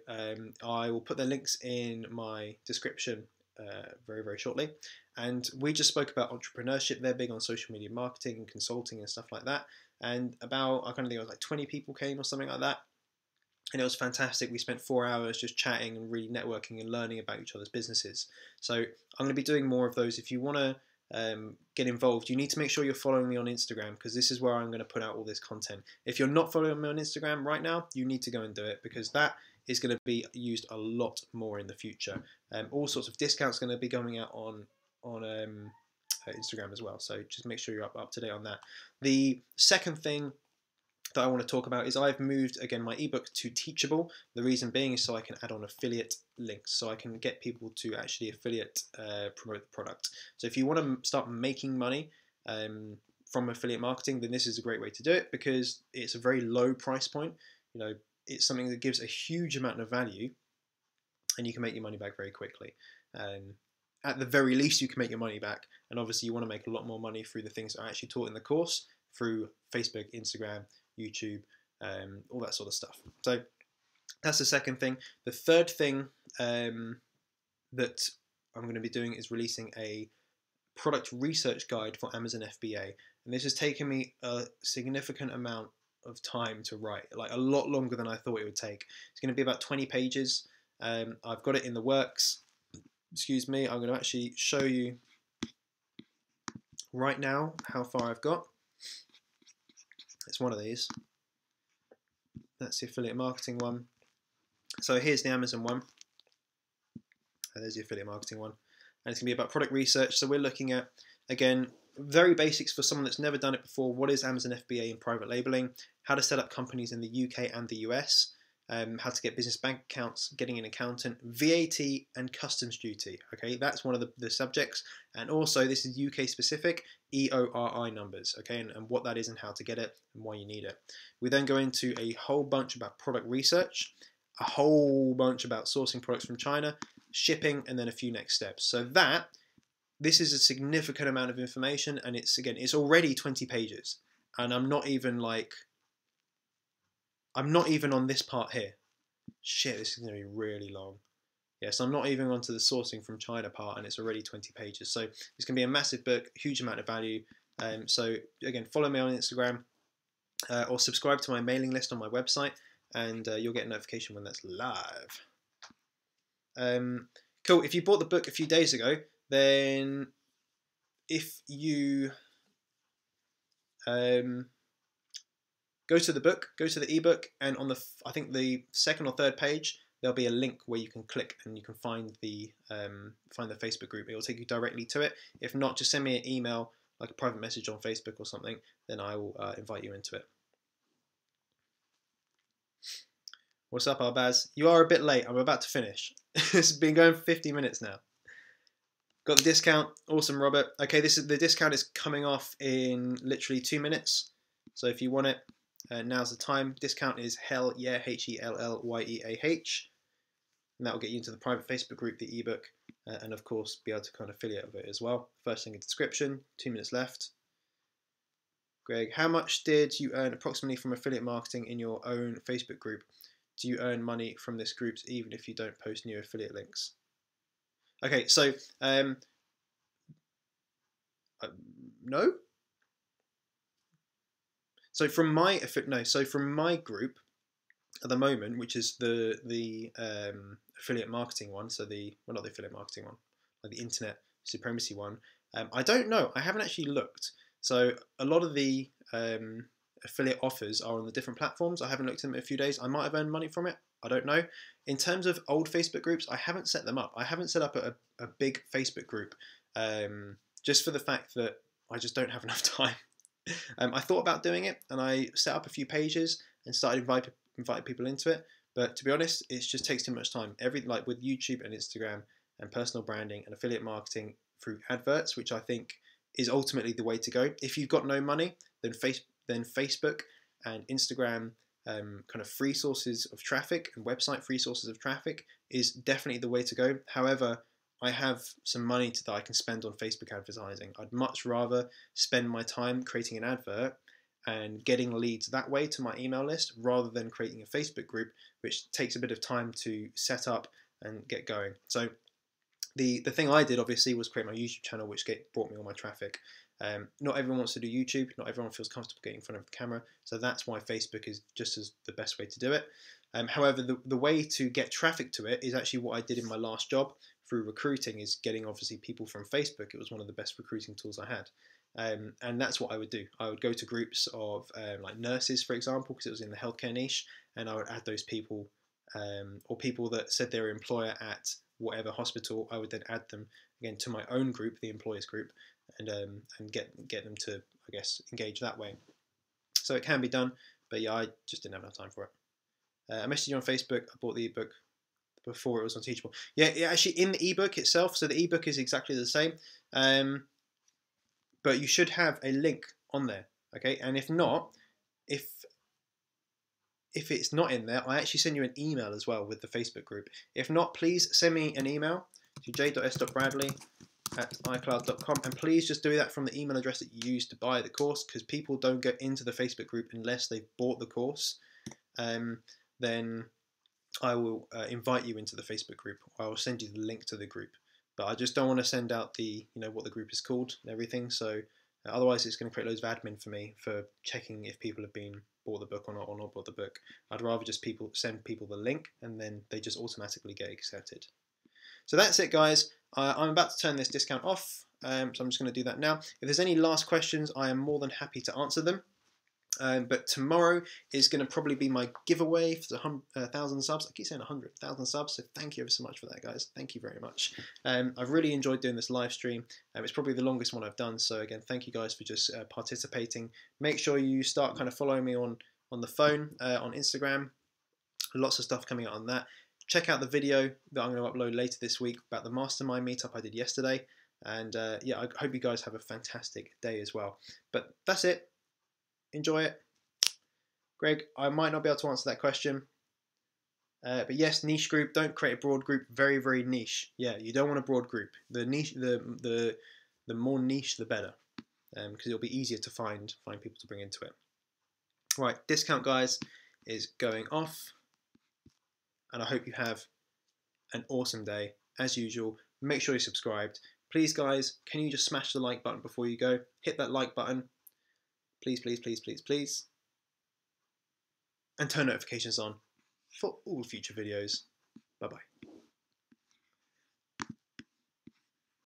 Speaker 1: I will put their links in my description very, very shortly. And we just spoke about entrepreneurship. They're big on social media marketing and consulting and stuff like that. And I think it was like 20 people came or something like that. And it was fantastic. We spent 4 hours just chatting and really networking and learning about each other's businesses. So I'm going to be doing more of those. If you want to get involved, you need to make sure you're following me on Instagram because this is where I'm going to put out all this content. If you're not following me on Instagram right now, you need to go and do it because that is going to be used a lot more in the future. All sorts of discounts going to be going out on Instagram as well. So just make sure you're up to date on that. The second thing that I want to talk about is I've moved again my ebook to Teachable. The reason being is so I can add on affiliate links, so I can get people to actually affiliate promote the product. So if you want to start making money from affiliate marketing, then this is a great way to do it because it's a very low price point. It's something that gives a huge amount of value, and you can make your money back very quickly. At the very least, you can make your money back, and obviously you want to make a lot more money through the things that are actually taught in the course through Facebook, Instagram, YouTube, all that sort of stuff. So that's the second thing. The third thing that I'm going to be doing is releasing a product research guide for Amazon FBA. And this has taken me a significant amount of time to write, like a lot longer than I thought it would take. It's going to be about 20 pages. I've got it in the works. Excuse me, I'm going to actually show you right now how far I've got. It's one of these. That's the affiliate marketing one. So here's the Amazon one. There's the affiliate marketing one. And it's going to be about product research. So we're looking at, again, very basics for someone that's never done it before. What is Amazon FBA and private labeling? How to set up companies in the UK and the US. How to get business bank accounts, getting an accountant, VAT and customs duty. Okay, that's one of the subjects. And also, this is UK specific, EORI numbers, okay, and what that is and how to get it and why you need it. We then go into a whole bunch about product research, a whole bunch about sourcing products from China, shipping, and then a few next steps. So this is a significant amount of information, and it's already 20 pages, and I'm not even on this part here. Shit, this is going to be really long. Yeah, so I'm not even onto the sourcing from China part, and it's already 20 pages. So it's going to be a massive book, huge amount of value. So again, follow me on Instagram or subscribe to my mailing list on my website, and you'll get a notification when that's live. Cool. If you bought the book a few days ago, then if you go to the book, go to the ebook, and on I think the second or third page, there'll be a link where you can click and you can find the Facebook group. It will take you directly to it. If not, just send me an email, like a private message on Facebook or something, then I will invite you into it. What's up, Arbaz? You are a bit late. I'm about to finish. It's been going for 50 minutes now. Got the discount. Awesome, Robert. Okay, the discount is coming off in literally 2 minutes. So if you want it, now's the time. Discount is hell yeah, HELLYEAH, and that will get you into the private Facebook group, the ebook, and of course be able to kind of affiliate with it as well. First thing in the description. 2 minutes left. Greg, how much did you earn approximately from affiliate marketing in your own Facebook group? Do you earn money from this group even if you don't post new affiliate links? Okay, so no. So from my group at the moment, which is the affiliate marketing one, so not the affiliate marketing one, like the internet supremacy one. I don't know. I haven't actually looked. So a lot of the affiliate offers are on the different platforms. I haven't looked at them in a few days. I might have earned money from it. I don't know. In terms of old Facebook groups, I haven't set them up. I haven't set up a big Facebook group just for the fact that I just don't have enough time. I thought about doing it, and I set up a few pages and started inviting people into it. But to be honest, it just takes too much time. Like with YouTube and Instagram and personal branding and affiliate marketing through adverts, which I think is ultimately the way to go. If you've got no money, then Facebook and Instagram kind of free sources of traffic and website free sources of traffic is definitely the way to go. However, I have some money that I can spend on Facebook advertising. I'd much rather spend my time creating an advert and getting leads that way to my email list rather than creating a Facebook group, which takes a bit of time to set up and get going. So the thing I did obviously was create my YouTube channel, which brought me all my traffic. Not everyone wants to do YouTube. Not everyone feels comfortable getting in front of the camera. So that's why Facebook is just as the best way to do it. However, the way to get traffic to it is actually what I did in my last job through recruiting, is getting obviously people from Facebook. It was one of the best recruiting tools I had. And that's what I would do. I would go to groups of like nurses, for example, because it was in the healthcare niche, and I would add those people or people that said they were employer at whatever hospital. I would then add them again to my own group, the employers group, and get them to, I guess, engage that way. So it can be done, but yeah, I just didn't have enough time for it. I messaged you on Facebook. I bought the ebook before it was on Teachable. Yeah, actually in the ebook itself, so the ebook is exactly the same, but you should have a link on there, okay? And if not, if it's not in there, I actually send you an email as well with the Facebook group. If not, please send me an email to j.s.bradley@icloud.com, and please just do that from the email address that you used to buy the course, because people don't get into the Facebook group unless they've bought the course. Then I will invite you into the Facebook group. I will send you the link to the group, but I just don't want to send out the what the group is called and everything. So Otherwise, it's going to create loads of admin for me for checking if people have bought the book or not bought the book. I'd rather just send people the link and then they just automatically get accepted. So that's it, guys. I'm about to turn this discount off, so I'm just going to do that now. If there's any last questions, I am more than happy to answer them. But tomorrow is going to probably be my giveaway for the 1,000 subs. I keep saying 100,000 subs, so thank you ever so much for that, guys. Thank you very much. I've really enjoyed doing this live stream. It's probably the longest one I've done, so again, thank you guys for just participating. Make sure you start kind of following me on the phone, on Instagram. Lots of stuff coming out on that. Check out the video that I'm going to upload later this week about the Mastermind meetup I did yesterday. And yeah, I hope you guys have a fantastic day as well. But that's it. Enjoy it. Greg, I might not be able to answer that question. But yes, niche group. Don't create a broad group. Very, very niche. Yeah, you don't want a broad group. The niche, the more niche, the better, because it'll be easier to find people to bring into it. Right, discount, guys, is going off, and I hope you have an awesome day. As usual, make sure you're subscribed. Please, guys, can you just smash the like button before you go? Hit that like button. Please, please, please, please, please. And turn notifications on for all future videos. Bye-bye.